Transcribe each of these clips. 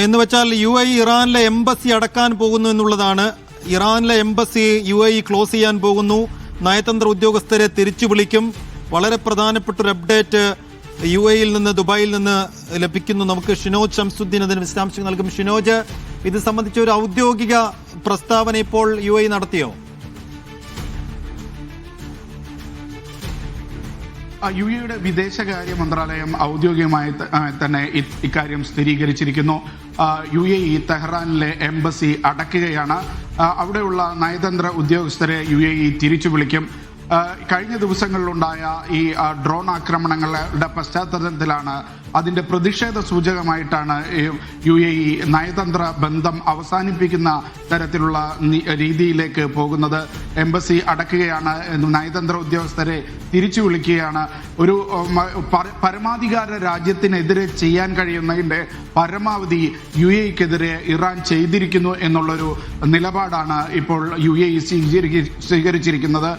എന്ന് വെച്ചാൽ UAE ഇറാനിലെ എംബസി അടക്കാൻ പോകുന്നു എന്നുള്ളതാണ്. ഇറാനിലെ എംബസി UAE ക്ലോസ് ചെയ്യാൻ പോകുന്നു. നയതന്ത്ര ഉദ്യോഗസ്ഥരെ തിരിച്ചു വിളിക്കും. വളരെ പ്രധാനപ്പെട്ട ഒരു അപ്ഡേറ്റ് UAEയിൽ നിന്ന്, ദുബായിൽ നിന്ന് ലഭിക്കുന്നു. നമുക്ക് ഷിനോജ് ഷംസുദ്ദീൻ അതിന് വിശദാംശങ്ങൾ നൽകും. ഷിനോജ്, ഇത് സംബന്ധിച്ച ഒരു ഔദ്യോഗിക പ്രസ്താവന ഇപ്പോൾ UAE നടത്തിയോ? UAEയുടെ വിദേശകാര്യ മന്ത്രാലയം ഔദ്യോഗികമായി തന്നെ ഇക്കാര്യം സ്ഥിരീകരിച്ചിരിക്കുന്നു. UAE തെഹ്റാനിലെ embassy അടയ്ക്കുകയാണ്. അവിടെയുള്ള നയതന്ത്ര ഉദ്യോഗസ്ഥരെ UAE തിരിച്ചു വിളിക്കും. കഴിഞ്ഞ ദിവസങ്ങളിലുണ്ടായ ഈ ഡ്രോൺ ആക്രമണങ്ങളുടെ പശ്ചാത്തലത്തിലാണ്, അതിന്റെ പ്രതിഷേധ സൂചകമായിട്ടാണ് UAE നയതന്ത്ര ബന്ധം അവസാനിപ്പിക്കുന്ന തരത്തിലുള്ള രീതിയിലേക്ക് പോകുന്നത്. എംബസി അടയ്ക്കുകയാണ്, നയതന്ത്ര ഉദ്യോഗസ്ഥരെ തിരിച്ചു വിളിക്കുകയാണ്. ഒരു പരമാധികാര രാജ്യത്തിനെതിരെ ചെയ്യാൻ കഴിയുന്നതിന്റെ പരമാവധി UAEക്കെതിരെ ഇറാൻ ചെയ്തിരിക്കുന്നു എന്നുള്ളൊരു നിലപാടാണ് ഇപ്പോൾ UAE സ്വീകരിച്ചിരിക്കുന്നത്.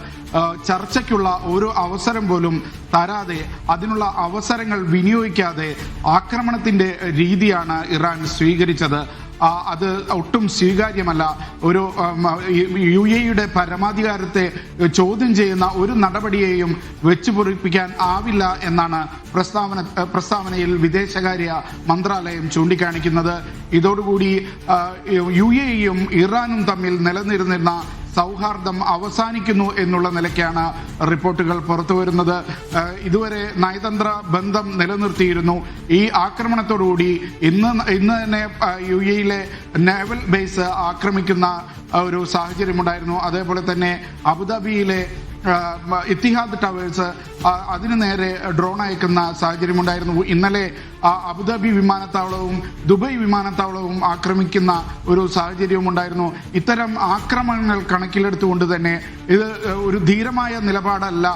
ചർച്ചയ്ക്കുള്ള ഒരു അവസരം പോലും തരാതെ, അതിനുള്ള അവസരങ്ങൾ വിനിയോഗിക്കാതെ ആക്രമണത്തിന്റെ രീതിയാണ് ഇറാൻ സ്വീകരിച്ചത്. അത് ഒട്ടും സ്വീകാര്യമല്ല. ഒരു UAEയുടെ പരമാധികാരത്തെ ചോദ്യം ചെയ്യുന്ന ഒരു നടപടിയെയും വെച്ചുപൊറിപ്പിക്കാൻ ആവില്ല എന്നാണ് പ്രസ്താവനയിൽ വിദേശകാര്യ മന്ത്രാലയം ചൂണ്ടിക്കാണിക്കുന്നത്. ഇതോടുകൂടി UAEയും ഇറാനും തമ്മിൽ നിലനിന്നിരുന്ന സൗഹാർദ്ദം അവസാനിക്കുന്നു എന്നുള്ള നിലയ്ക്കാണ് റിപ്പോർട്ടുകൾ പുറത്തുവരുന്നത്. ഇതുവരെ നയതന്ത്ര ബന്ധം നിലനിർത്തിയിരുന്നു. ഈ ആക്രമണത്തോടുകൂടി ഇന്ന് തന്നെ UAEയിലെ നേവൽ ബേസ് ആക്രമിക്കുന്ന ഒരു സാഹചര്യമുണ്ടായിരുന്നു. അതേപോലെ തന്നെ അബുദാബിയിലെ ഇത്തിഹാദ് ടവേഴ്സ്, അതിനു നേരെ ഡ്രോൺ അയക്കുന്ന സാഹചര്യമുണ്ടായിരുന്നു. ഇന്നലെ അബുദാബി വിമാനത്താവളവും ദുബായ് വിമാനത്താവളവും ആക്രമിക്കുന്ന ഒരു സാഹചര്യവും ഉണ്ടായിരുന്നു. ഇത്തരം ആക്രമണങ്ങൾ കണക്കിലെടുത്തുകൊണ്ട് തന്നെ ഇത് ഒരു ധീരമായ നിലപാടല്ല,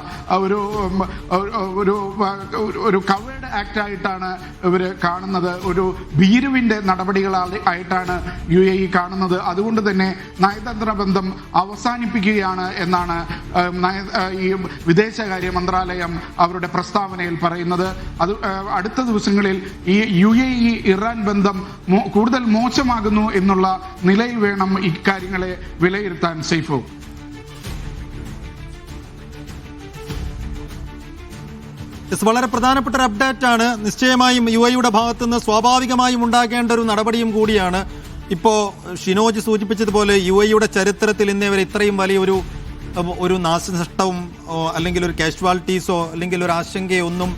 ഒരു കവേർഡ് ആക്ട് ആയിട്ടാണ് ഇവർ കാണുന്നത്. ഒരു ഭീരുവിന്റെ നടപടികളായിട്ടാണ് UAE കാണുന്നത്. അതുകൊണ്ട് തന്നെ നയതന്ത്ര ബന്ധം അവസാനിപ്പിക്കുകയാണ് എന്നാണ് ഈ വിദേശകാര്യ മന്ത്രാലയം അവരുടെ പ്രസ്താവനയിൽ പറയുന്നത്. അത് അടുത്ത ദിവസങ്ങളിൽ ഈ UAE ഇറാൻ ബന്ധം കൂടുതൽ മോശമാകുന്നു എന്നുള്ള നിലയിൽ വേണം ഇക്കാര്യങ്ങളെ വിലയിരുത്താൻ. സൈഫു, വളരെ പ്രധാനപ്പെട്ട ഒരു അപ്ഡേറ്റ് ആണ്. നിശ്ചയമായും UAEയുടെ ഭാഗത്തുനിന്ന് സ്വാഭാവികമായും ഉണ്ടാകേണ്ട ഒരു നടപടിയും കൂടിയാണ്. ഇപ്പോ ഷിനോജ് സൂചിപ്പിച്ചതുപോലെ UAEയുടെ ചരിത്രത്തിൽ ഇന്നേ വരെ ഇത്രയും വലിയൊരു നാശനഷ്ടവും അല്ലെങ്കിൽ ഒരു കാഷ്വാലിറ്റീസോ അല്ലെങ്കിൽ ഒരു ആശങ്കയോ ഒന്നും.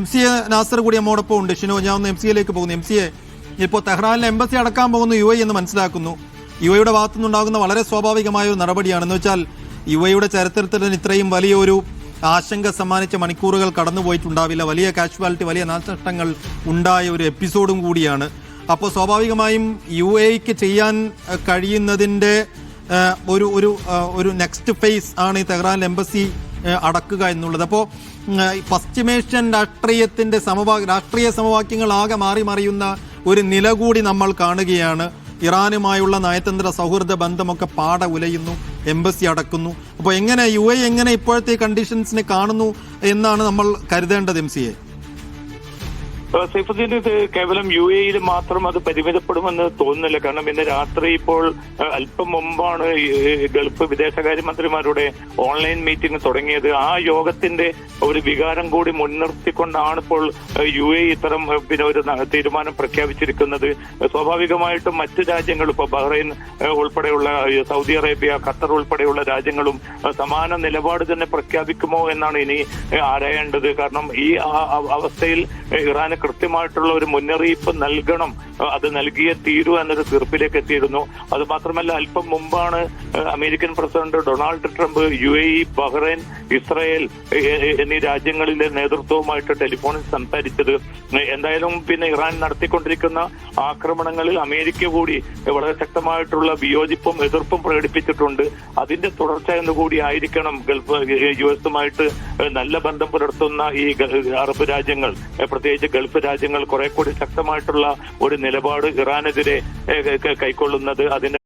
MCA നാസർ കൂടി നമ്മോടൊപ്പം ഉണ്ട്. ഷിനോജ്, ഞാൻ ഒന്ന് MCAയിലേക്ക് പോകുന്നു. MCA, ഇപ്പോൾ തെഹ്റാനിലെ എംബസി അടക്കാൻ പോകുന്നു UAE എന്ന് മനസ്സിലാക്കുന്നു. UAEയുടെ ഭാഗത്തുനിന്നുണ്ടാകുന്ന വളരെ സ്വാഭാവികമായ ഒരു നടപടിയാണെന്ന് വെച്ചാൽ UAEയുടെ ചരിത്രത്തിൽ ഇത്രയും വലിയൊരു ആശങ്ക സമ്മാനിച്ച മണിക്കൂറുകൾ കടന്നുപോയിട്ടുണ്ടാവില്ല. വലിയ കാഷ്വാലിറ്റി, വലിയ നാശനഷ്ടങ്ങൾ ഉണ്ടായ ഒരു എപ്പിസോഡും കൂടിയാണ്. അപ്പോൾ സ്വാഭാവികമായും UAEക്ക് ചെയ്യാൻ കഴിയുന്നതിൻ്റെ ഒരു നെക്സ്റ്റ് ഫേസ് ആണ് ഈ തെഹ്റാൻ എംബസി അടക്കുക എന്നുള്ളത്. അപ്പോൾ പശ്ചിമേഷ്യൻ രാഷ്ട്രീയത്തിന്റെ രാഷ്ട്രീയ സമവാക്യങ്ങൾ ആകെ മാറി മറിയുന്ന ഒരു നില കൂടി നമ്മൾ കാണുകയാണ്. ഇറാനുമായുള്ള നയതന്ത്ര സൗഹൃദ ബന്ധമൊക്കെ പാടെ ഉലയുന്നു, എംബസി അടക്കുന്നു. അപ്പോൾ എങ്ങനെ UAE എങ്ങനെ ഇപ്പോഴത്തെ കണ്ടീഷൻസിനെ കാണുന്നു എന്നാണ് നമ്മൾ കരുതേണ്ടത്? MCA സൈഫുദ്ദീൻ, ഇത് കേവലം UAEയിൽ മാത്രം അത് പരിമിതപ്പെടുമെന്ന് തോന്നുന്നില്ല. കാരണം ഇന്ന് രാത്രി ഇപ്പോൾ അല്പം മുമ്പാണ് ഗൾഫ് വിദേശകാര്യമന്ത്രിമാരുടെ ഓൺലൈൻ മീറ്റിംഗ് തുടങ്ങിയത്. ആ യോഗത്തിന്റെ ഒരു വികാരം കൂടി മുൻനിർത്തിക്കൊണ്ടാണ് ഇപ്പോൾ UAE ഇത്തരം ഒരു തീരുമാനം പ്രഖ്യാപിച്ചിരിക്കുന്നത്. സ്വാഭാവികമായിട്ടും മറ്റ് രാജ്യങ്ങൾ, ഇപ്പോൾ ബഹ്റൈൻ ഉൾപ്പെടെയുള്ള, സൗദി അറേബ്യ, ഖത്തർ ഉൾപ്പെടെയുള്ള രാജ്യങ്ങളും സമാന നിലപാട് തന്നെ പ്രഖ്യാപിക്കുമോ എന്നാണ് ഇനി ആരായേണ്ടത്. കാരണം ഈ അവസ്ഥയിൽ ഇറാന് കൃത്യമായിട്ടുള്ള ഒരു മുന്നറിയിപ്പ് നൽകണം, അത് നൽകിയേ തീരൂ എന്നൊരു തീർപ്പിലേക്ക് എത്തിയിരുന്നു. അത് മാത്രമല്ല, അല്പം മുമ്പാണ് American president Donald Trump UAE, Bahrain, Israel എന്നീ രാജ്യങ്ങളിലെ നേതൃത്വവുമായിട്ട് ടെലിഫോണിൽ സംസാരിച്ചത്. എന്തായാലും പിന്നെ ഇറാൻ നടത്തിക്കൊണ്ടിരിക്കുന്ന ആക്രമണങ്ങളിൽ അമേരിക്ക കൂടി വളരെ ശക്തമായിട്ടുള്ള വിയോജിപ്പും എതിർപ്പും പ്രകടിപ്പിച്ചിട്ടുണ്ട്. അതിന്റെ തുടർച്ച എന്നുകൂടി ആയിരിക്കണം US-ഉമായിട്ട് നല്ല ബന്ധം പുലർത്തുന്ന ഈ അറബ് രാജ്യങ്ങൾ, പ്രത്യേകിച്ച് ഗൾഫ് രാജ്യങ്ങൾ കുറെ കൂടി ശക്തമായിട്ടുള്ള ഒരു നിലപാട് ഇറാനെതിരെ കൈക്കൊള്ളുന്നത്. അതിന്